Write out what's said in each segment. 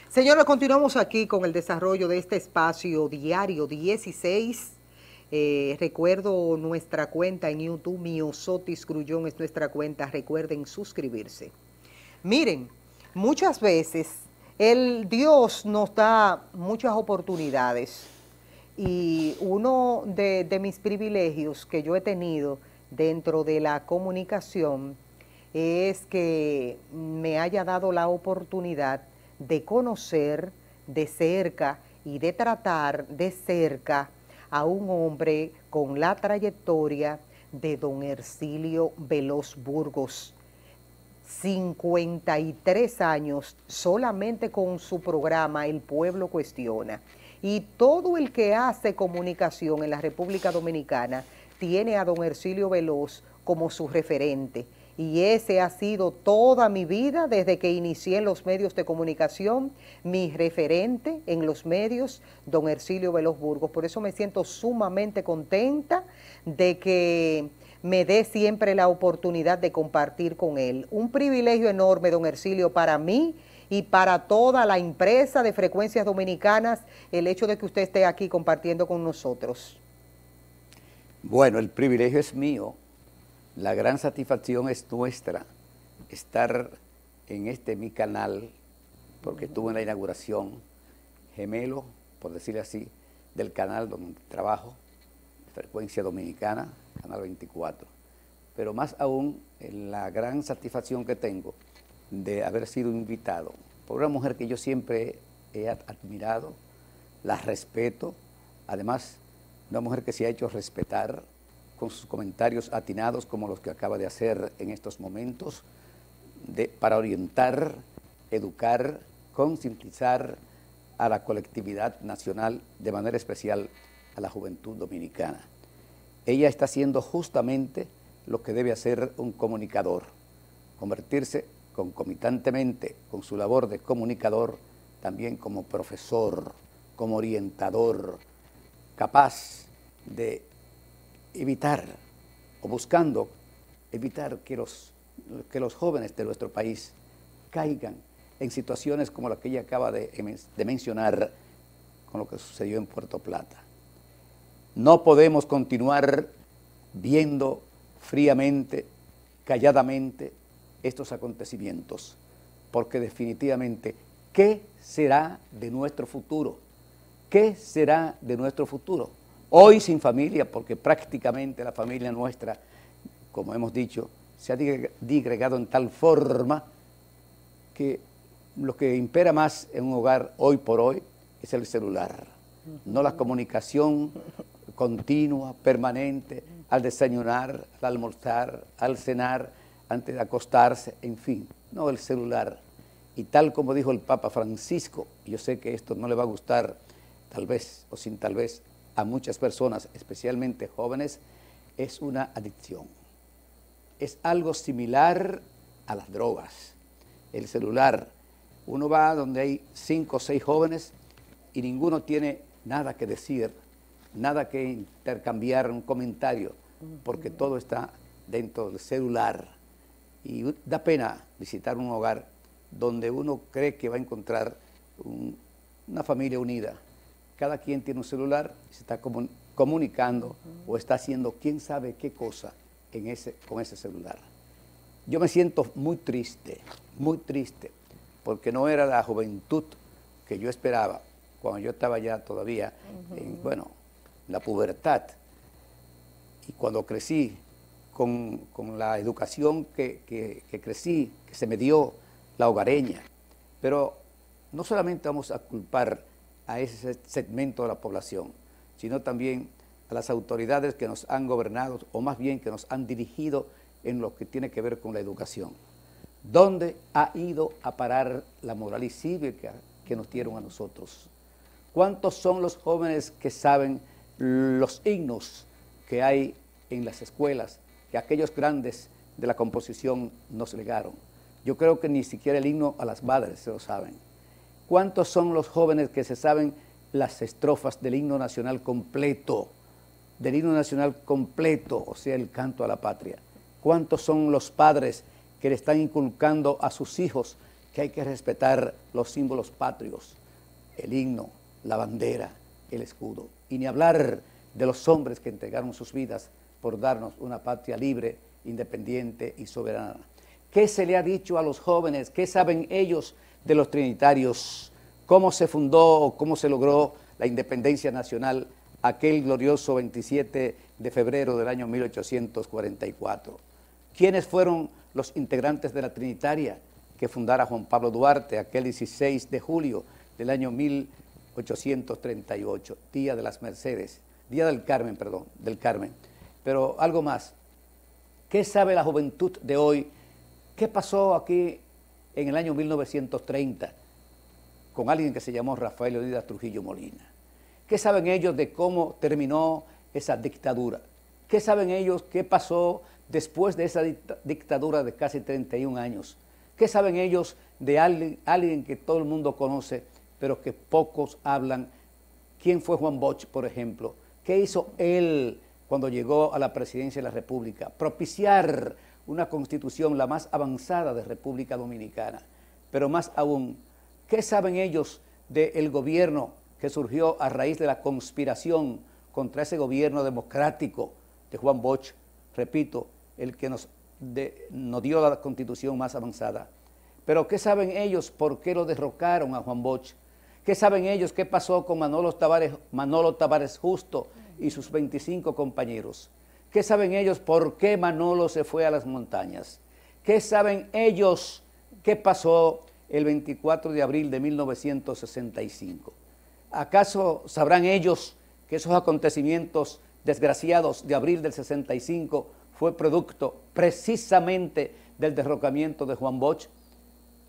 Señores, continuamos aquí con el desarrollo de este espacio diario 16. Recuerdo nuestra cuenta en YouTube, Miosotis Grullón es nuestra cuenta. Recuerden suscribirse. Miren, muchas veces el Dios nos da muchas oportunidades y uno de mis privilegios que yo he tenido dentro de la comunicación es que me haya dado la oportunidad de conocer de cerca y de tratar de cerca a un hombre con la trayectoria de don Hercilio Veloz Burgos. 53 años solamente con su programa El Pueblo Cuestiona. Y todo el que hace comunicación en la República Dominicana tiene a don Hercilio Veloz como su referente. Y ese ha sido toda mi vida desde que inicié en los medios de comunicación, mi referente en los medios, don Hercilio Veloz Burgos. Por eso me siento sumamente contenta de que me dé siempre la oportunidad de compartir con él. Un privilegio enorme, don Hercilio, para mí y para toda la empresa de Frecuencias Dominicanas, el hecho de que usted esté aquí compartiendo con nosotros. Bueno, el privilegio es mío, la gran satisfacción es nuestra estar en mi canal, porque estuve en la inauguración, gemelo, por decirlo así, del canal donde trabajo, Frecuencia Dominicana, Canal 24. Pero más aún, la gran satisfacción que tengo de haber sido invitado por una mujer que yo siempre he admirado, la respeto, además, una mujer que se ha hecho respetar con sus comentarios atinados como los que acaba de hacer en estos momentos, para orientar, educar, concientizar a la colectividad nacional, de manera especial a la juventud dominicana. Ella está haciendo justamente lo que debe hacer un comunicador, convertirse concomitantemente con su labor de comunicador, también como profesor, como orientador, capaz de evitar o buscando evitar que los jóvenes de nuestro país caigan en situaciones como la que ella acaba de mencionar con lo que sucedió en Puerto Plata. No podemos continuar viendo fríamente, calladamente, estos acontecimientos, porque definitivamente, ¿qué será de nuestro futuro? ¿Qué será de nuestro futuro? Hoy sin familia, porque prácticamente la familia nuestra, como hemos dicho, se ha digregado en tal forma que lo que impera más en un hogar hoy por hoy es el celular, no la comunicación continua, permanente, al desayunar, al almorzar, al cenar, antes de acostarse, en fin, no el celular. Y tal como dijo el Papa Francisco, y yo sé que esto no le va a gustar, tal vez o sin tal vez, a muchas personas, especialmente jóvenes, es una adicción. Es algo similar a las drogas. El celular, uno va donde hay 5 o 6 jóvenes y ninguno tiene nada que decir, nada que intercambiar, un comentario, porque todo está dentro del celular. Y da pena visitar un hogar donde uno cree que va a encontrar una familia unida. Cada quien tiene un celular, se está comunicando o está haciendo quién sabe qué cosa con ese celular. Yo me siento muy triste, porque no era la juventud que yo esperaba cuando yo estaba ya todavía en, la pubertad. Y cuando crecí con la educación que crecí, que se me dio, la hogareña. Pero no solamente vamos a culpar a ese segmento de la población, sino también a las autoridades que nos han gobernado, o más bien que nos han dirigido en lo que tiene que ver con la educación. ¿Dónde ha ido a parar la moral y cívica que nos dieron a nosotros? ¿Cuántos son los jóvenes que saben los himnos que hay en las escuelas, que aquellos grandes de la composición nos legaron? Yo creo que ni siquiera el himno a las madres se lo saben. ¿Cuántos son los jóvenes que se saben las estrofas del himno nacional completo? O sea, el canto a la patria. ¿Cuántos son los padres que le están inculcando a sus hijos que hay que respetar los símbolos patrios, el himno, la bandera, el escudo. Y ni hablar de los hombres que entregaron sus vidas por darnos una patria libre, independiente y soberana. ¿Qué se le ha dicho a los jóvenes? ¿Qué saben ellos de los trinitarios? ¿Cómo se fundó, cómo se logró la independencia nacional aquel glorioso 27 de febrero del año 1844? ¿Quiénes fueron los integrantes de la Trinitaria que fundara Juan Pablo Duarte aquel 16 de julio del año 1838, Día de las Mercedes, Día del Carmen, perdón, del Carmen? Pero algo más, ¿qué sabe la juventud de hoy? ¿Qué pasó aquí en el año 1930 con alguien que se llamó Rafael Leónidas Trujillo Molina? ¿Qué saben ellos de cómo terminó esa dictadura? ¿Qué saben ellos qué pasó después de esa dictadura de casi 31 años? ¿Qué saben ellos de alguien que todo el mundo conoce, pero que pocos hablan? ¿Quién fue Juan Bosch, por ejemplo? ¿Qué hizo él cuando llegó a la presidencia de la República? Propiciar una constitución la más avanzada de República Dominicana. Pero más aún, ¿qué saben ellos del gobierno que surgió a raíz de la conspiración contra ese gobierno democrático de Juan Bosch? Repito, el que nos dio la constitución más avanzada. Pero ¿qué saben ellos por qué lo derrocaron a Juan Bosch? ¿Qué saben ellos qué pasó con Manolo Tavares Justo y sus 25 compañeros? ¿Qué saben ellos por qué Manolo se fue a las montañas? ¿Qué saben ellos qué pasó el 24 de abril de 1965? ¿Acaso sabrán ellos que esos acontecimientos desgraciados de abril del 65 fue producto precisamente del derrocamiento de Juan Bosch?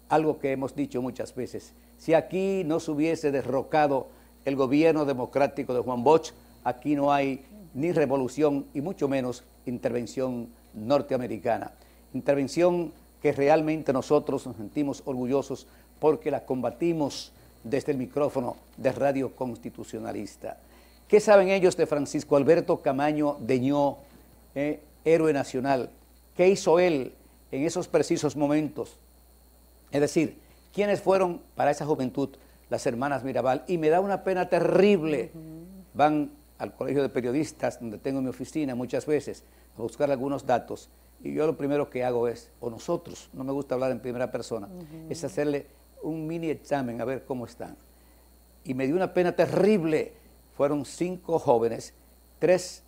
Algo que hemos dicho muchas veces. Si aquí no se hubiese derrocado el gobierno democrático de Juan Bosch, aquí no hay ni revolución y mucho menos intervención norteamericana. Intervención que realmente nosotros nos sentimos orgullosos porque la combatimos desde el micrófono de Radio Constitucionalista. ¿Qué saben ellos de Francisco Alberto Camaño Deñó, héroe nacional? ¿Qué hizo él en esos precisos momentos? Es decir, ¿quiénes fueron para esa juventud las hermanas Mirabal? Y me da una pena terrible. Van al colegio de periodistas, donde tengo mi oficina muchas veces, a buscar algunos datos. Y yo lo primero que hago es, o nosotros, no me gusta hablar en primera persona, es hacerle un mini examen a ver cómo están. Y me dio una pena terrible. Fueron 5 jóvenes, 3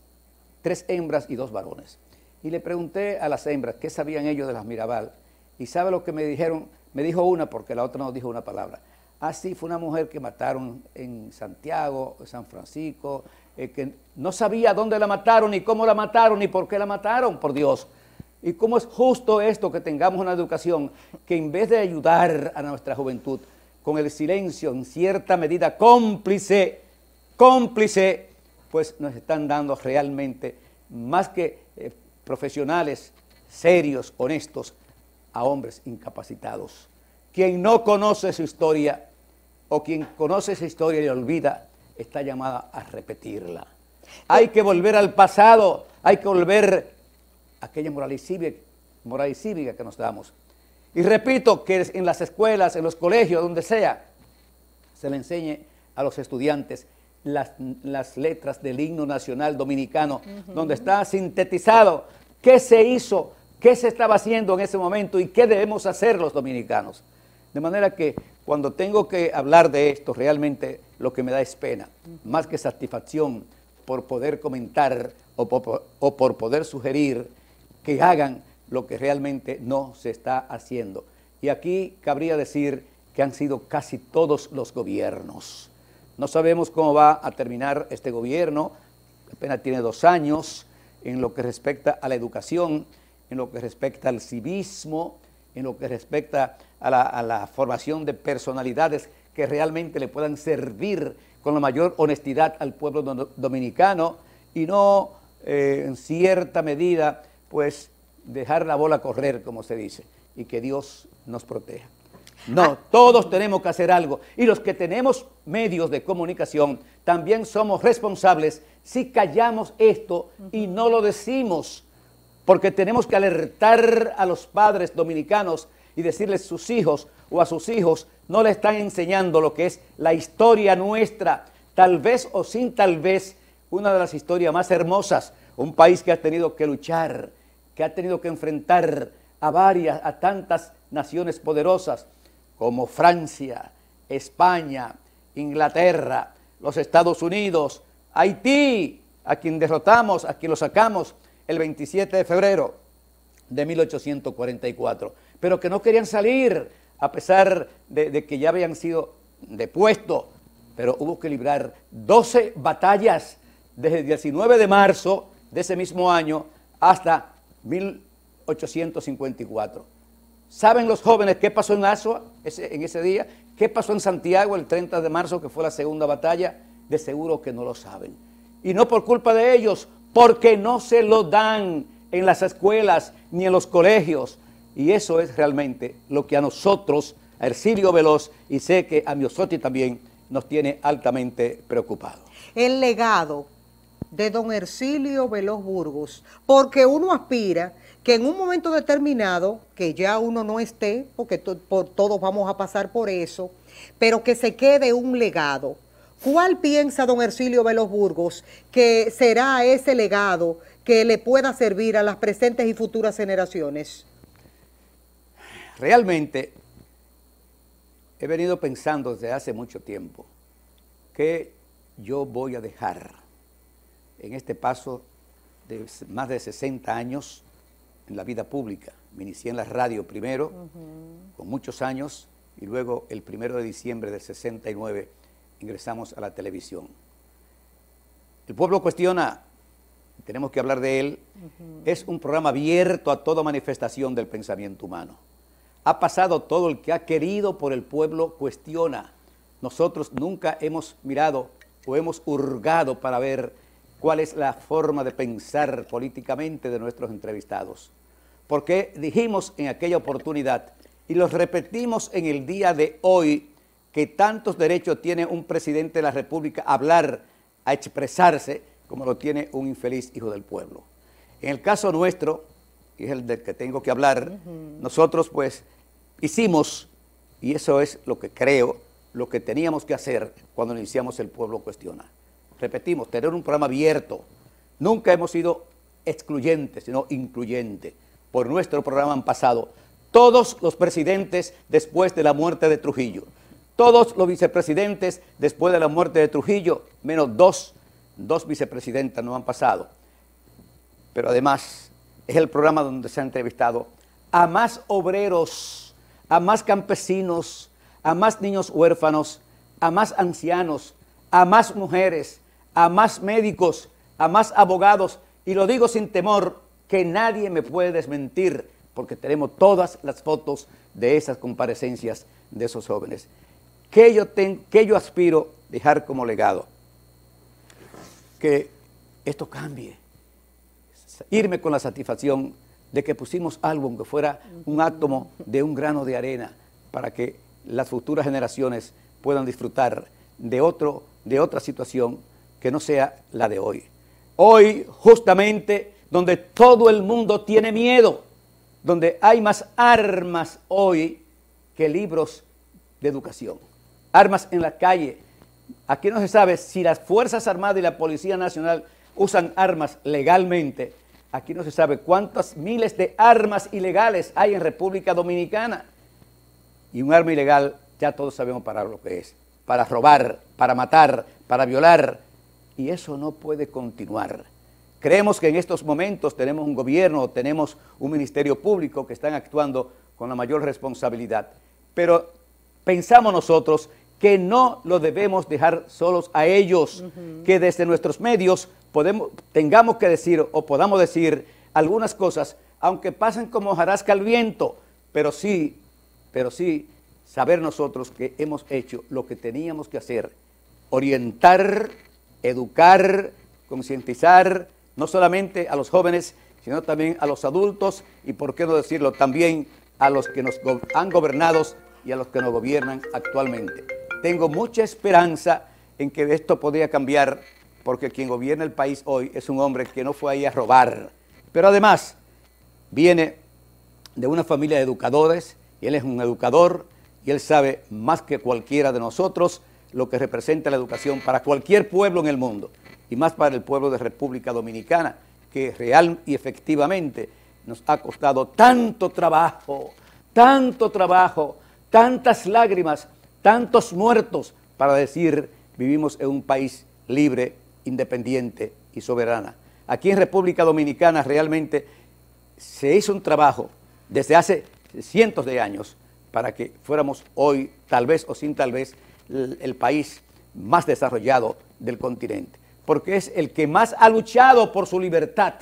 hembras y 2 varones. Y le pregunté a las hembras qué sabían ellos de las Mirabal. Y ¿sabe lo que me dijeron? Me dijo una porque la otra no dijo una palabra. Así fue una mujer que mataron en Santiago, San Francisco, que no sabía dónde la mataron, ni cómo la mataron, ni por qué la mataron, por Dios. Y cómo es justo esto que tengamos una educación que en vez de ayudar a nuestra juventud, con el silencio en cierta medida cómplice, pues nos están dando realmente más que profesionales serios, honestos, a hombres incapacitados. Quien no conoce su historia o quien conoce esa historia y la olvida, está llamada a repetirla. Hay que volver al pasado, hay que volver a aquella moral y cívica que nos damos. Y repito que en las escuelas, en los colegios, donde sea, se le enseñe a los estudiantes las letras del himno nacional dominicano, donde está sintetizado qué se hizo, qué se estaba haciendo en ese momento y qué debemos hacer los dominicanos. De manera que cuando tengo que hablar de esto, realmente lo que me da es pena, más que satisfacción por poder comentar o por poder sugerir que hagan lo que realmente no se está haciendo. Y aquí cabría decir que han sido casi todos los gobiernos. No sabemos cómo va a terminar este gobierno, apenas tiene 2 años, en lo que respecta a la educación, en lo que respecta al civismo, en lo que respecta a la formación de personalidades que realmente le puedan servir con la mayor honestidad al pueblo dominicano y no en cierta medida pues dejar la bola correr, como se dice, y que Dios nos proteja. No, todos tenemos que hacer algo y los que tenemos medios de comunicación también somos responsables si callamos esto y no lo decimos, porque tenemos que alertar a los padres dominicanos y decirles sus hijos o a sus hijos no le están enseñando lo que es la historia nuestra, tal vez o sin tal vez, una de las historias más hermosas, un país que ha tenido que luchar, que ha tenido que enfrentar a tantas naciones poderosas como Francia, España, Inglaterra, los Estados Unidos, Haití, a quien derrotamos, a quien lo sacamos el 27 de febrero de 1844, pero que no querían salir a pesar de que ya habían sido depuestos, pero hubo que librar 12 batallas desde el 19 de marzo de ese mismo año hasta 1854. ¿Saben los jóvenes qué pasó en Azua en ese día? ¿Qué pasó en Santiago el 30 de marzo, que fue la segunda batalla? De seguro que no lo saben. Y no por culpa de ellos, porque no se lo dan en las escuelas ni en los colegios. Y eso es realmente lo que a nosotros, a Hercilio Veloz, y sé que a Miosotti también, nos tiene altamente preocupados. El legado de don Hercilio Veloz Burgos, porque uno aspira que en un momento determinado, que ya uno no esté, porque todos vamos a pasar por eso, pero que se quede un legado. ¿Cuál piensa don Hercilio Veloz Burgos que será ese legado que le pueda servir a las presentes y futuras generaciones? Realmente he venido pensando desde hace mucho tiempo que yo voy a dejar en este paso de más de 60 años en la vida pública. Me inicié en la radio primero, con muchos años, y luego el 1 de diciembre del 69 ingresamos a la televisión. El pueblo cuestiona, tenemos que hablar de él, es un programa abierto a toda manifestación del pensamiento humano. Ha pasado todo el que ha querido por el pueblo cuestiona. Nosotros nunca hemos mirado o hemos hurgado para ver cuál es la forma de pensar políticamente de nuestros entrevistados. Porque dijimos en aquella oportunidad, y lo repetimos en el día de hoy, que tantos derechos tiene un presidente de la República a hablar, a expresarse, como lo tiene un infeliz hijo del pueblo. En el caso nuestro, que es el del que tengo que hablar, nosotros pues hicimos, y eso es lo que creo, lo que teníamos que hacer cuando iniciamos El Pueblo Cuestiona. Repetimos, tener un programa abierto. Nunca hemos sido excluyentes, sino incluyentes. Por nuestro programa han pasado todos los presidentes después de la muerte de Trujillo, todos los vicepresidentes después de la muerte de Trujillo, menos dos vicepresidentas no han pasado. Pero además es el programa donde se ha entrevistado a más obreros, a más campesinos, a más niños huérfanos, a más ancianos, a más mujeres, a más médicos, a más abogados, y lo digo sin temor, que nadie me puede desmentir, porque tenemos todas las fotos de esas comparecencias de esos jóvenes. ¿Qué yo aspiro dejar como legado? Que esto cambie, irme con la satisfacción de que pusimos algo, aunque fuera un átomo de un grano de arena, para que las futuras generaciones puedan disfrutar de otra situación que no sea la de hoy. Hoy, justamente, donde todo el mundo tiene miedo, donde hay más armas hoy que libros de educación, armas en la calle. Aquí no se sabe si las Fuerzas Armadas y la Policía Nacional usan armas legalmente. Aquí no se sabe cuántas miles de armas ilegales hay en República Dominicana. Y un arma ilegal, ya todos sabemos para lo que es, para robar, para matar, para violar. Y eso no puede continuar. Creemos que en estos momentos tenemos un gobierno, tenemos un ministerio público que están actuando con la mayor responsabilidad. Pero pensamos nosotros que no lo debemos dejar solos a ellos, que desde nuestros medios tengamos que decir o podamos decir algunas cosas, aunque pasen como hojarasca al viento, pero sí saber nosotros que hemos hecho lo que teníamos que hacer, orientar, educar, concientizar, no solamente a los jóvenes, sino también a los adultos y, por qué no decirlo, también a los que nos han gobernado y a los que nos gobiernan actualmente. Tengo mucha esperanza en que esto podría cambiar, porque quien gobierna el país hoy es un hombre que no fue ahí a robar, pero además viene de una familia de educadores Y él es un educador y él sabe más que cualquiera de nosotros lo que representa la educación para cualquier pueblo en el mundo y más para el pueblo de República Dominicana, que real y efectivamente nos ha costado tanto trabajo, tantas lágrimas, tantos muertos para decir vivimos en un país libre, independiente y soberana. Aquí en República Dominicana realmente se hizo un trabajo desde hace cientos de años para que fuéramos hoy, tal vez o sin tal vez, el país más desarrollado del continente. Porque es el que más ha luchado por su libertad,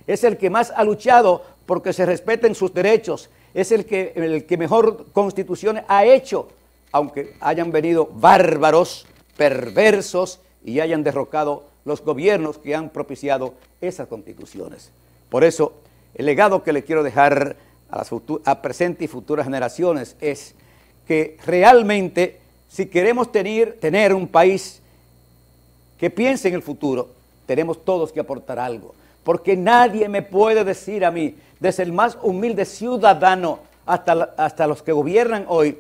es el que más ha luchado porque se respeten sus derechos, es el que mejor constitución ha hecho, aunque hayan venido bárbaros, perversos y hayan derrocado los gobiernos que han propiciado esas constituciones. Por eso, el legado que le quiero dejar a presente y futuras generaciones es que realmente, si queremos tener un país que piense en el futuro, tenemos todos que aportar algo. Porque nadie me puede decir a mí, desde el más humilde ciudadano hasta los que gobiernan hoy,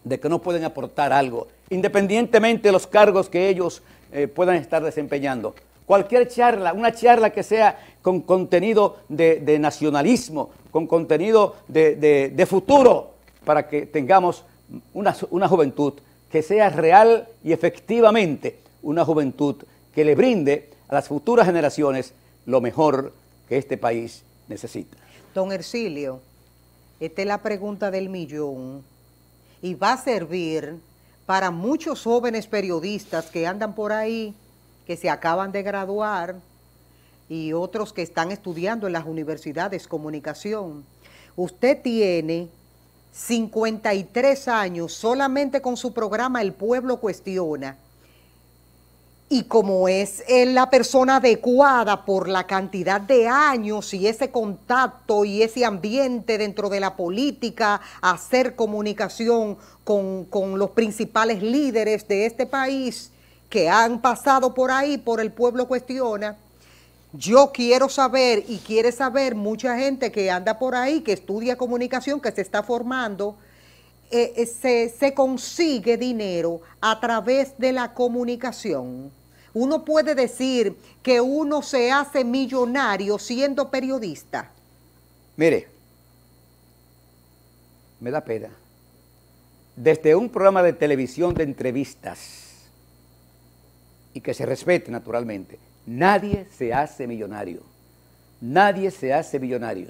de que no pueden aportar algo, independientemente de los cargos que ellos puedan estar desempeñando. Cualquier charla, una charla que sea con contenido de nacionalismo, con contenido de futuro, para que tengamos una juventud que sea real y efectivamente una juventud que le brinde a las futuras generaciones lo mejor que este país necesita. Don Hercilio, esta es la pregunta del millón y va a servir para muchos jóvenes periodistas que andan por ahí, que se acaban de graduar y otros que están estudiando en las universidades comunicación. Usted tiene 53 años solamente con su programa El Pueblo Cuestiona. Y como es la persona adecuada por la cantidad de años y ese contacto y ese ambiente dentro de la política, hacer comunicación con los principales líderes de este país que han pasado por ahí, por El Pueblo Cuestiona, yo quiero saber y quiere saber mucha gente que anda por ahí, que estudia comunicación, que se está formando, se consigue dinero a través de la comunicación. Uno puede decir que uno se hace millonario siendo periodista. Mire, me da pena. Desde un programa de televisión de entrevistas, y que se respete naturalmente, nadie se hace millonario. Nadie se hace millonario.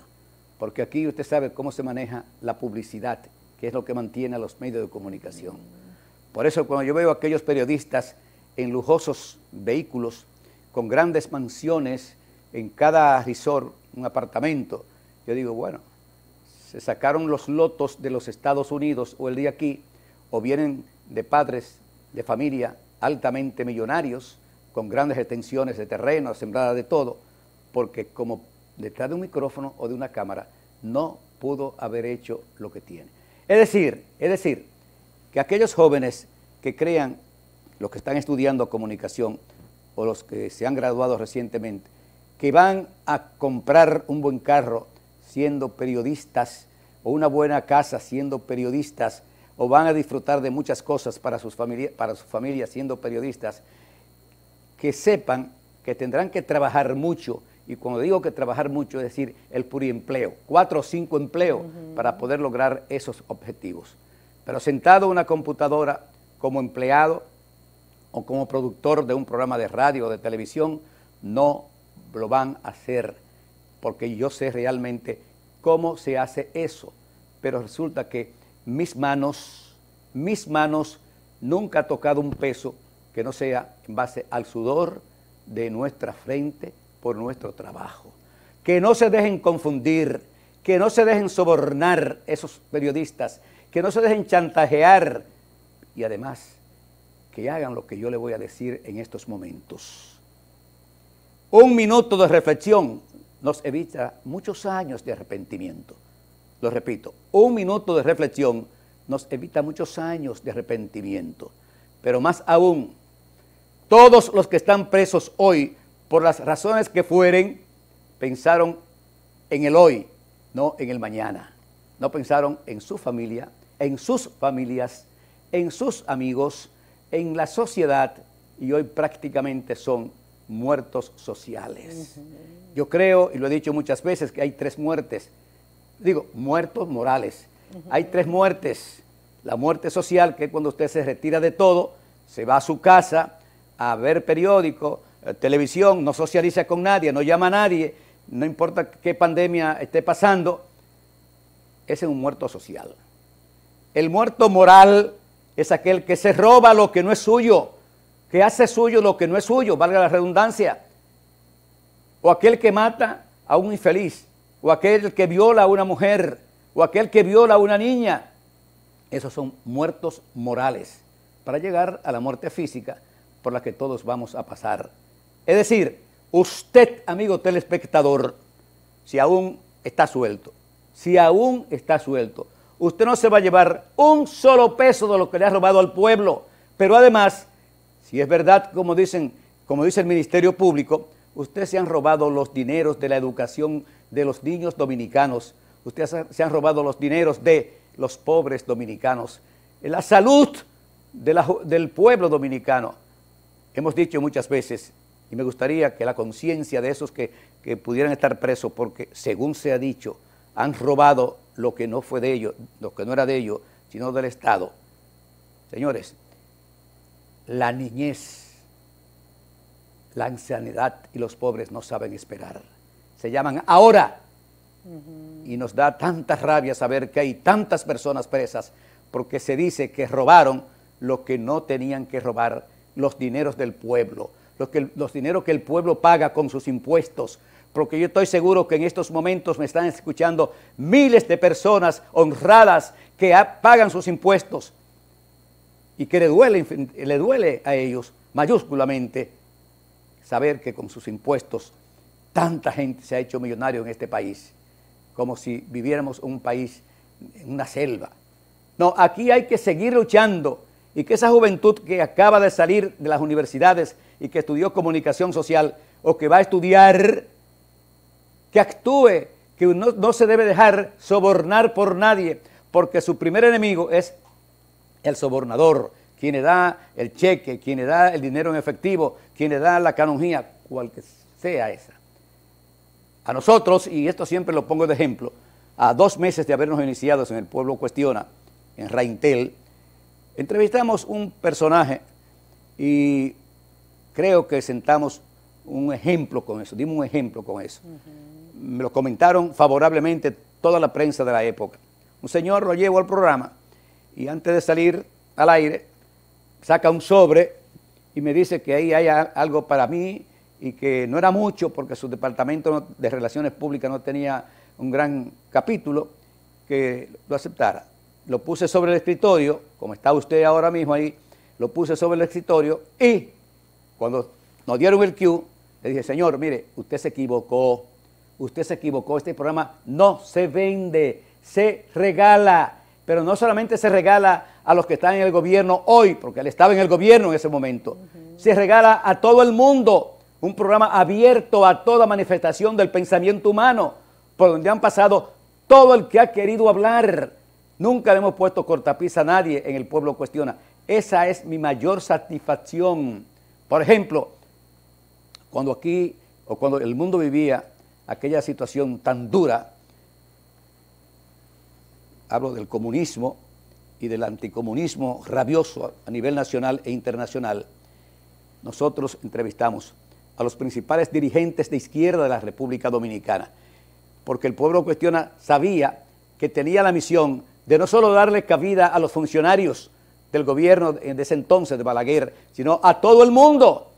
Porque aquí usted sabe cómo se maneja la publicidad, que es lo que mantiene a los medios de comunicación. Por eso cuando yo veo a aquellos periodistas en lujosos vehículos, con grandes mansiones, en cada resort, un apartamento, yo digo, bueno, se sacaron los lotos de los Estados Unidos o el de aquí, o vienen de padres de familia altamente millonarios, con grandes extensiones de terreno, sembrada de todo, porque como detrás de un micrófono o de una cámara, no pudo haber hecho lo que tiene. Es decir, que aquellos jóvenes que crean, los que están estudiando comunicación o los que se han graduado recientemente, que van a comprar un buen carro siendo periodistas o una buena casa siendo periodistas o van a disfrutar de muchas cosas para su familia siendo periodistas, que sepan que tendrán que trabajar mucho, y cuando digo que trabajar mucho es decir el pluriempleo, 4 o 5 empleos para poder lograr esos objetivos. Pero sentado en una computadora como empleado o como productor de un programa de radio o de televisión, no lo van a hacer, porque yo sé realmente cómo se hace eso. Pero resulta que mis manos nunca han tocado un peso que no sea en base al sudor de nuestra frente por nuestro trabajo. Que no se dejen confundir, que no se dejen sobornar esos periodistas, que no se dejen chantajear y además que hagan lo que yo le voy a decir en estos momentos. Un minuto de reflexión nos evita muchos años de arrepentimiento. Lo repito, un minuto de reflexión nos evita muchos años de arrepentimiento. Pero más aún, todos los que están presos hoy, por las razones que fueren, pensaron en el hoy, no en el mañana. no pensaron en su familia, en sus familias, en sus amigos, en la sociedad, y hoy prácticamente son muertos sociales. Yo creo, y lo he dicho muchas veces, que hay 3 muertes. Digo, muertos morales. Hay 3 muertes. La muerte social, que es cuando usted se retira de todo, se va a su casa a ver periódico, televisión, no socializa con nadie, no llama a nadie, no importa qué pandemia esté pasando. Ese es un muerto social. El muerto moral es aquel que se roba lo que no es suyo, que hace suyo lo que no es suyo, valga la redundancia. O aquel que mata a un infeliz, o aquel que viola a una mujer, o aquel que viola a una niña. Esos son muertos morales, para llegar a la muerte física por la que todos vamos a pasar. Es decir, usted, amigo telespectador, si aún está suelto, usted no se va a llevar un solo peso de lo que le ha robado al pueblo, pero además, si es verdad, como dice el Ministerio Público, ustedes se han robado los dineros de la educación de los niños dominicanos, ustedes se han robado los dineros de los pobres dominicanos, la salud del pueblo dominicano. Hemos dicho muchas veces, y me gustaría que la conciencia de esos que pudieran estar presos, porque según se ha dicho, han robado lo que no fue de ellos, lo que no era de ellos, sino del Estado. Señores, la niñez, la ancianidad y los pobres no saben esperar. Se llaman ahora. Y nos da tanta rabia saber que hay tantas personas presas porque se dice que robaron lo que no tenían que robar, los dineros del pueblo, los dineros que el pueblo paga con sus impuestos, porque yo estoy seguro que en estos momentos me están escuchando miles de personas honradas que pagan sus impuestos y que le duele a ellos mayúsculamente saber que con sus impuestos tanta gente se ha hecho millonario en este país, como si viviéramos un país en una selva. No, aquí hay que seguir luchando y que esa juventud que acaba de salir de las universidades y que estudió comunicación social o que va a estudiar, que actúe, que no se debe dejar sobornar por nadie, porque su primer enemigo es el sobornador, quien le da el cheque, quien le da el dinero en efectivo, quien le da la canonjía, cual que sea esa. A nosotros, y esto siempre lo pongo de ejemplo, a 2 meses de habernos iniciado en El Pueblo Cuestiona, en Raintel, entrevistamos un personaje y creo que sentamos un ejemplo con eso, dimos un ejemplo con eso. Me lo comentaron favorablemente toda la prensa de la época. Un señor lo llevo al programa y antes de salir al aire saca un sobre y me dice que ahí hay algo para mí y que no era mucho porque su departamento de Relaciones Públicas no tenía un gran capítulo, que lo aceptara. Lo puse sobre el escritorio, como está usted ahora mismo ahí, lo puse sobre el escritorio y cuando nos dieron el cue, le dije, señor, mire, usted se equivocó, este programa no se vende, se regala, pero no solamente se regala a los que están en el gobierno hoy, porque él estaba en el gobierno en ese momento, se regala a todo el mundo, un programa abierto a toda manifestación del pensamiento humano, por donde han pasado todo el que ha querido hablar. Nunca le hemos puesto cortapisa a nadie en El Pueblo Cuestiona. Esa es mi mayor satisfacción. Por ejemplo, cuando aquí, o cuando el mundo vivía aquella situación tan dura, hablo del comunismo y del anticomunismo rabioso a nivel nacional e internacional, nosotros entrevistamos a los principales dirigentes de izquierda de la República Dominicana, porque El Pueblo Cuestiona sabía que tenía la misión de no solo darle cabida a los funcionarios del gobierno de ese entonces, de Balaguer, sino a todo el mundo.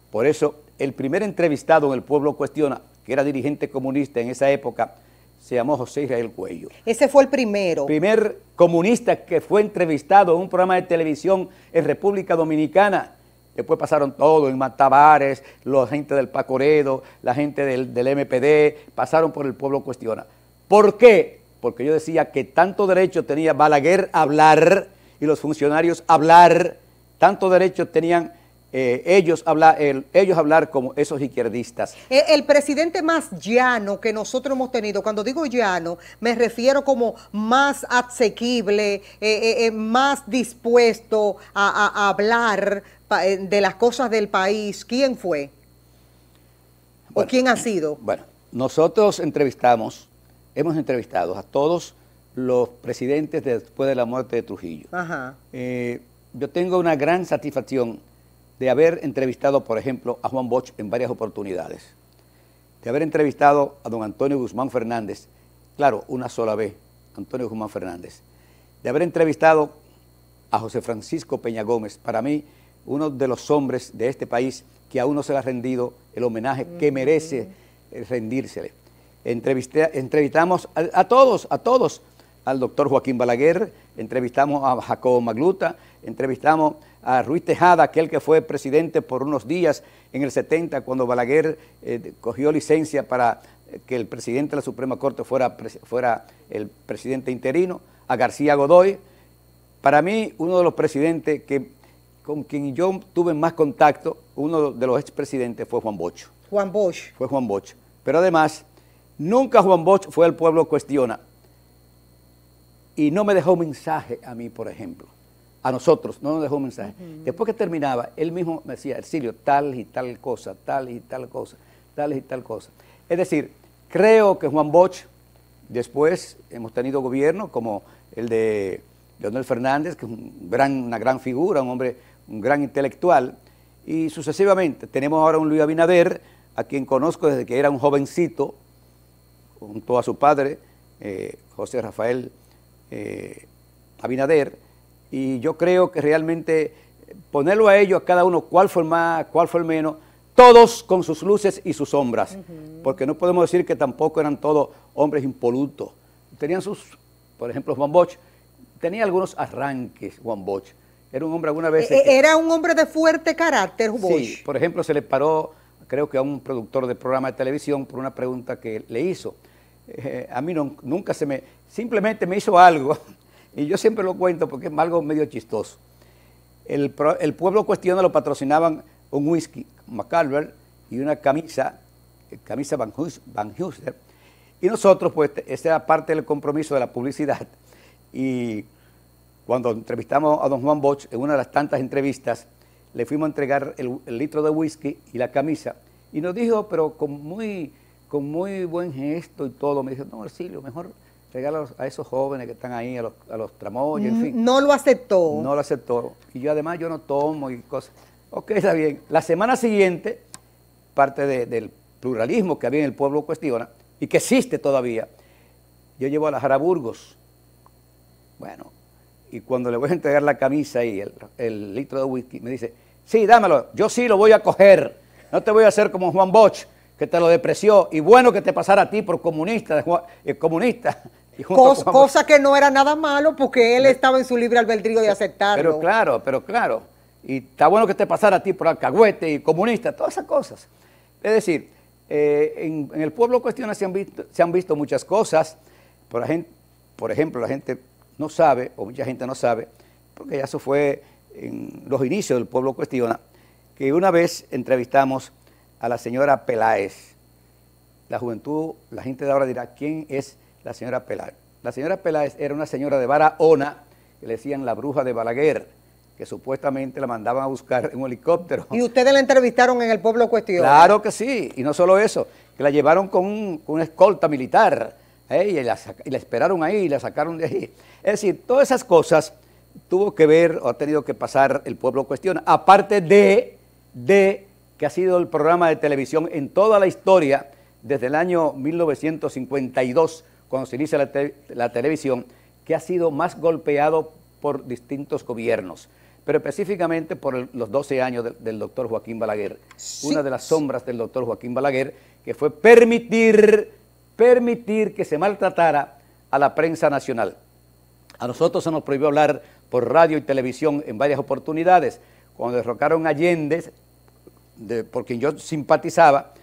Por eso, el primer entrevistado en El Pueblo Cuestiona, que era dirigente comunista en esa época, se llamó José Israel Cuello. Ese fue el primero. Primer comunista que fue entrevistado en un programa de televisión en República Dominicana. Después pasaron todos, en Tavares, la gente del Pacoredo, la gente del MPD, pasaron por El Pueblo Cuestiona. ¿Por qué? Porque yo decía que tanto derecho tenía Balaguer a hablar y los funcionarios a hablar, tanto derecho tenían ellos hablar como esos izquierdistas. El presidente más llano que nosotros hemos tenido, cuando digo llano, me refiero como más asequible, más dispuesto a hablar de las cosas del país. ¿Quién fue? Bueno, ¿O quién ha sido? Bueno, nosotros hemos entrevistado a todos los presidentes después de la muerte de Trujillo. Ajá. Yo tengo una gran satisfacción de haber entrevistado, por ejemplo, a Juan Bosch en varias oportunidades, de haber entrevistado a don Antonio Guzmán Fernández, claro, una sola vez, Antonio Guzmán Fernández, de haber entrevistado a José Francisco Peña Gómez, para mí, uno de los hombres de este país que aún no se le ha rendido el homenaje que merece rendírsele. Entrevistamos a todos, al doctor Joaquín Balaguer, entrevistamos a Jacobo Magluta, entrevistamos a Ruiz Tejada, aquel que fue presidente por unos días en el 70, cuando Balaguer cogió licencia para que el presidente de la Suprema Corte fuera el presidente interino, a García Godoy. Para mí, uno de los presidentes con quien yo tuve más contacto, uno de los expresidentes fue Juan Bosch. Juan Bosch. Fue Juan Bosch. Pero además, nunca Juan Bosch fue al pueblo cuestiona. Y no me dejó un mensaje a mí, por ejemplo. A nosotros, no nos dejó un mensaje. Después que terminaba, él mismo me decía, Ercilio, tal y tal cosa, tal y tal cosa, tal y tal cosa. Es decir, creo que Juan Bosch, después hemos tenido gobierno como el de Leonel Fernández, que es una gran figura, un gran intelectual, y sucesivamente. Tenemos ahora un Luis Abinader, a quien conozco desde que era un jovencito, junto a su padre, José Rafael Abinader, y yo creo que realmente ponerlo a ellos, a cada uno, cuál fue el más, cuál fue el menos, todos con sus luces y sus sombras, porque no podemos decir que tampoco eran todos hombres impolutos. Tenían por ejemplo, Juan Bosch, tenía algunos arranques, Juan Bosch. Era un hombre alguna vez... Era un hombre de fuerte carácter, Bosch. Sí, por ejemplo, se le paró, creo que a un productor de programa de televisión por una pregunta que le hizo. A mí nunca simplemente me hizo algo, y yo siempre lo cuento porque es algo medio chistoso. El pueblo cuestiona, lo patrocinaban un whisky, Macalver, y una camisa Van Heuser, y nosotros, pues, esa era parte del compromiso de la publicidad, y cuando entrevistamos a don Juan Bosch, en una de las tantas entrevistas, le fuimos a entregar el litro de whisky y la camisa, y nos dijo, pero con muy buen gesto y todo, me dijo, no, Ercilio, mejor regálalos a esos jóvenes que están ahí, a los tramoyos, en fin. No lo aceptó. No lo aceptó. Y yo además yo no tomo y cosas. Ok, está bien. La semana siguiente, parte del pluralismo que había en el pueblo cuestiona, y que existe todavía, yo llevo a la Jara Burgos. Bueno, y cuando le voy a entregar la camisa y el litro de whisky, me dice, sí, dámelo, yo sí lo voy a coger. No te voy a hacer como Juan Bosch, que te lo depreció, y bueno que te pasara a ti por comunista. Cosa que no era nada malo, porque él estaba en su libre albedrío de aceptarlo. Pero claro, y está bueno que te pasara a ti por alcahuete y comunista, todas esas cosas. Es decir, en el pueblo cuestiona se han visto muchas cosas. Por ejemplo, la gente no sabe, o mucha gente no sabe, porque ya eso fue en los inicios del pueblo cuestiona, que una vez entrevistamos a la señora Peláez. La juventud, la gente de ahora dirá, ¿quién es la señora Peláez? La señora Peláez era una señora de Barahona, que le decían la bruja de Balaguer, que supuestamente la mandaban a buscar en un helicóptero. ¿Y ustedes la entrevistaron en el pueblo cuestión? Claro que sí, y no solo eso, que la llevaron con una escolta militar, y la esperaron ahí y la sacaron de ahí. Es decir, todas esas cosas tuvo que ver o ha tenido que pasar el pueblo cuestiona, aparte de que ha sido el programa de televisión en toda la historia, desde el año 1952, cuando se inicia la televisión, que ha sido más golpeado por distintos gobiernos, pero específicamente por los 12 años del doctor Joaquín Balaguer. Sí. Una de las sombras del doctor Joaquín Balaguer, que fue permitir que se maltratara a la prensa nacional. A nosotros se nos prohibió hablar por radio y televisión en varias oportunidades. Cuando derrocaron a Allende, por quien yo simpatizaba,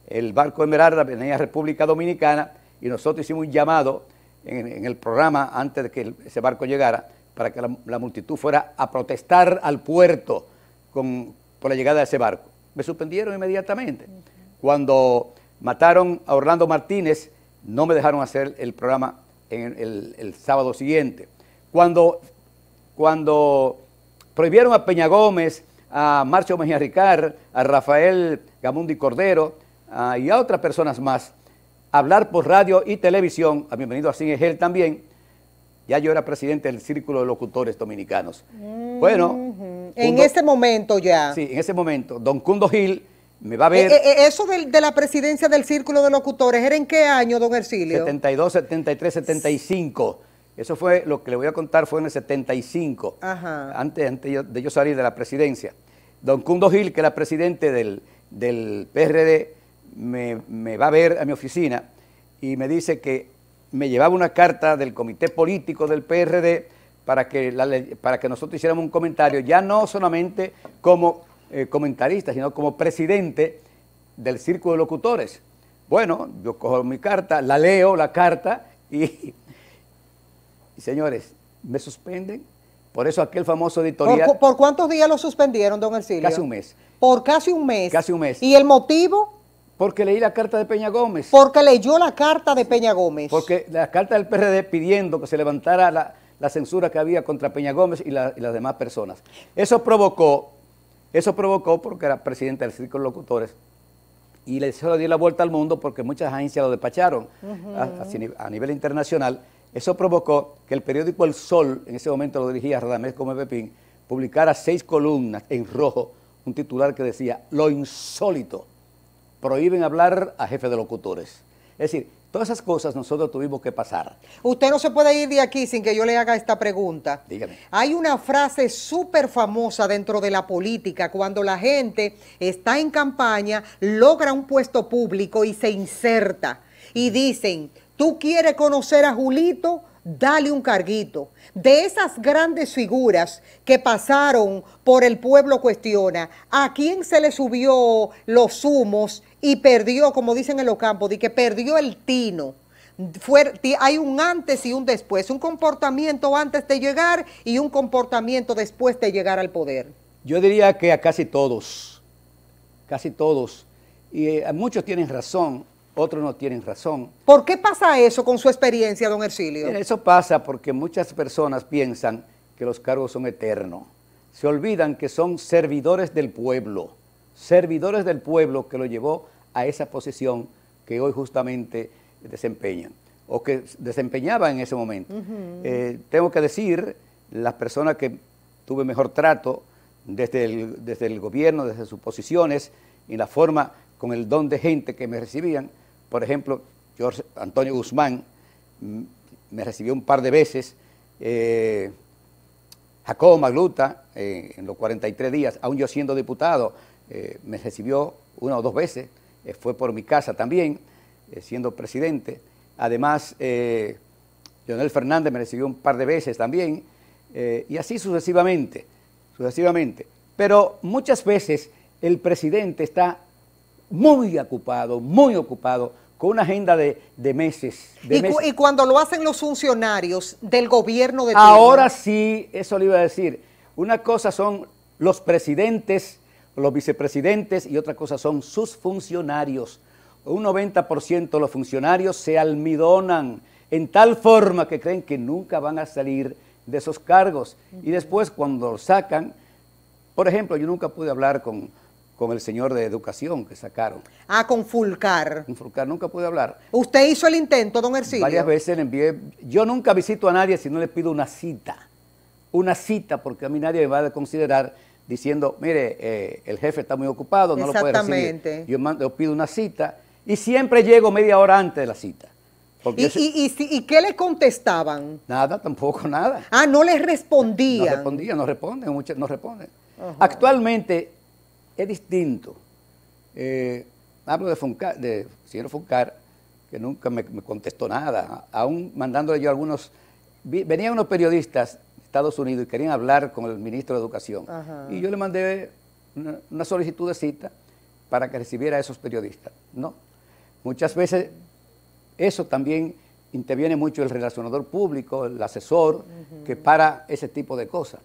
el barco Esmeralda venía a República Dominicana y nosotros hicimos un llamado en el programa antes de que ese barco llegara para que la multitud fuera a protestar al puerto con por la llegada de ese barco. Me suspendieron inmediatamente. Cuando mataron a Orlando Martínez, no me dejaron hacer el programa en el sábado siguiente. Cuando prohibieron a Peña Gómez, a Marcio Mejía Ricard, a Rafael Gamundi Cordero y a otras personas más, hablar por radio y televisión, a Bienvenido a Sin Egel también, ya yo era presidente del Círculo de Locutores Dominicanos. Bueno. En ese momento ya. Sí, en ese momento. Don Cundo Gil me va a ver. Eso de la presidencia del Círculo de Locutores, ¿era en qué año, don Hercilio? 72, 73, 75. Eso fue, lo que le voy a contar fue en el 75, Ajá. antes de yo salir de la presidencia. Don Cundo Gil, que era presidente del PRD, me va a ver a mi oficina y me dice que me llevaba una carta del comité político del PRD para que nosotros hiciéramos un comentario, ya no solamente como comentarista, sino como presidente del Círculo de Locutores. Bueno, yo cojo mi carta, la leo, la carta, y señores, me suspenden. Por eso aquel famoso editorial. ¿Por cuántos días lo suspendieron, don Hercilio? Casi un mes. Por casi un mes. Casi un mes. ¿Y el motivo? Porque leí la carta de Peña Gómez. Porque leyó la carta de Peña Gómez. Porque la carta del PRD pidiendo que se levantara la censura que había contra Peña Gómez y las demás personas. Eso provocó, porque era presidente del Círculo de Locutores, y se le dio la vuelta al mundo porque muchas agencias lo despacharon a nivel internacional. Eso provocó que el periódico El Sol, en ese momento lo dirigía Radamés Gómez Pepín, publicara 6 columnas en rojo, un titular que decía: lo insólito, prohíben hablar a jefe de locutores. Es decir, todas esas cosas nosotros tuvimos que pasar. Usted no se puede ir de aquí sin que yo le haga esta pregunta. Dígame. Hay una frase súper famosa dentro de la política, cuando la gente está en campaña, logra un puesto público y se inserta. Y dicen: tú quieres conocer a Julito, dale un carguito. De esas grandes figuras que pasaron por El Pueblo Cuestiona, ¿a quién se le subió los humos y perdió, como dicen en los campos, de que perdió el tino? Hay un antes y un después, un comportamiento antes de llegar y un comportamiento después de llegar al poder. Yo diría que a casi todos, y muchos tienen razón, otros no tienen razón. ¿Por qué pasa eso con su experiencia, don Hercilio? Eso pasa porque muchas personas piensan que los cargos son eternos. Se olvidan que son servidores del pueblo que lo llevó a esa posición que hoy justamente desempeñan, o que desempeñaba en ese momento. Tengo que decir, las personas que tuve mejor trato desde el gobierno, desde sus posiciones, y la forma, con el don de gente que me recibían. Por ejemplo, Antonio Guzmán me recibió un par de veces, Jacobo Magluta, en los 43 días, aún yo siendo diputado, me recibió 1 o 2 veces, fue por mi casa también, siendo presidente. Además, Leonel Fernández me recibió un par de veces también, y así sucesivamente. Pero muchas veces el presidente está muy ocupado, con una agenda de meses. Y cuando lo hacen los funcionarios del gobierno de turno. Ahora sí, eso le iba a decir. Una cosa son los presidentes, los vicepresidentes, y otra cosa son sus funcionarios. Un 90% de los funcionarios se almidonan en tal forma que creen que nunca van a salir de esos cargos. Y después, cuando los sacan, por ejemplo, yo nunca pude hablar con el señor de Educación que sacaron. Ah, con Fulcar. Con Fulcar nunca pude hablar. ¿Usted hizo el intento, don Hercilio? Varias veces le envié. Yo nunca visito a nadie si no le pido una cita. Una cita, porque a mí nadie me va a considerar diciendo: mire, el jefe está muy ocupado, no lo puede recibir. Yo pido una cita y siempre llego media hora antes de la cita. ¿Y qué le contestaban? Nada, tampoco nada. Ah, no les respondían. No responden, muchos no responden. Actualmente es distinto. Hablo de señor Fulcar, que nunca me contestó nada, aún mandándole yo algunos. Venían unos periodistas de Estados Unidos y querían hablar con el ministro de Educación. Y yo le mandé una solicitud de cita para que recibiera a esos periodistas. No. Muchas veces eso también interviene mucho el relacionador público, el asesor, que para ese tipo de cosas.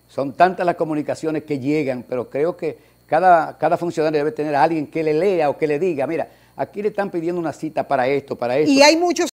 Son tantas las comunicaciones que llegan, pero creo que cada funcionario debe tener a alguien que le lea o que le diga, mira, aquí le están pidiendo una cita para esto, para esto. Y hay muchos